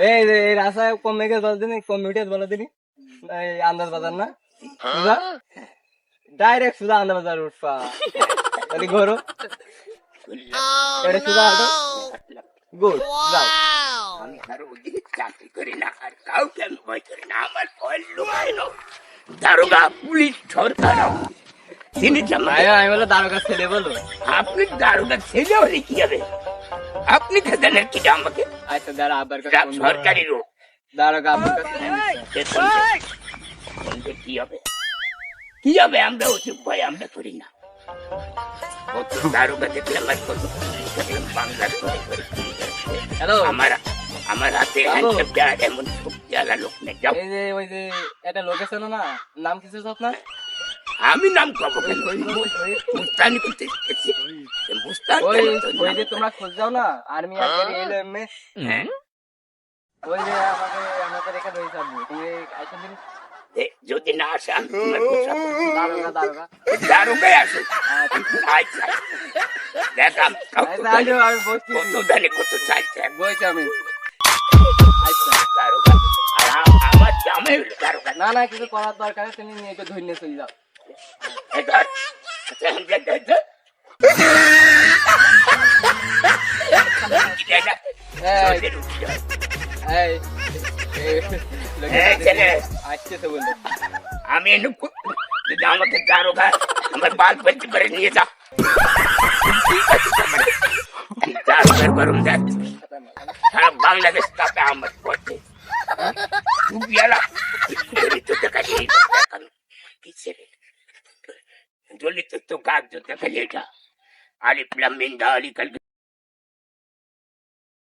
এই যে এই রাস্তায় কম মেঘে বল দিনি, কম মিডিয়াত বলে দিনি, এই আন্দাজ বাজার না ডাইরেক্ট সুদা আন্দাজ বাজার উঠবা তাহলে ঘরো এটা সুদা হাঁটো গুড যাও। আমি কারো ওদিকে চাকরি করি না, আর কাউকে আমি ভয় করি না। আমার ভয় লুকায় না, দারোগা, পুলিশ, সরকার। আমি বলে দারোগা ছেলে বলো। আপনি দারোগা ছেলে হলে কি হবে? আপনি খেতেন কি আমাকে? আচ্ছা দাঁড়া, আব্বার কাছে ফোন দিই। সরকারি রোগ দারোগা আব্বার কাছে ফোন দিচ্ছে। কি হবে? কি হবে? আমরা ওসব ভয় আমরা করি না। কত দারোগা দেখলাম, আর কত পুলিশ দেখলাম, বাংলার করে করে চুরি করছে। হ্যালো আমার হাতে হ্যান্ডকাপ দেওয়া এমন শক্তিওয়ালা লোক নেই। যাও। এই যে ওই যে একটা লোকেশন না, নাম কিছু আপনার? আমি নাম কবো কেন? মুস্তানি করতে এসেছি। মুস্তান ওই কেন তোর ওই নাম? যে তোমরা খোঁজ যাও না, আর্মি আজকে এলো এমনি, হ্যাঁ? ওই যে আমাদের রেখে রয়েছে আপনি, তুমি আইসেন দিন। যদি না আসে আমি তোমার পোশাক পরবো। দারোগা দারোগা দারোগাই আসুক। আচ্ছা, দেখাম আমি বসছি, কত জানি কত চাইছে বসছি আমি। আচ্ছা দারোগা। আর আমার জামাই হলো দারোগা। না না, কিছু করার দরকার নেই, তুমি নিয়ে একটু ধরে নিয়ে চলে যাও। এই ধর। আচ্ছা, আমি যাই, যাই, যাই। যাই না। এই, জলদি উঠে যাও। এই, এই, এই ছেলে। আসতেছে বললো। আমি এনে যদি আমাকে দারোগা আমার বাল পেতে করে নিয়ে যা। দারোগার গরম যাচ্ছে, সারা বাংলাদেশ তাতে আমার পথে জলিত তো কাজ দেখা এটা আলিফ লাম মিম দালিকাল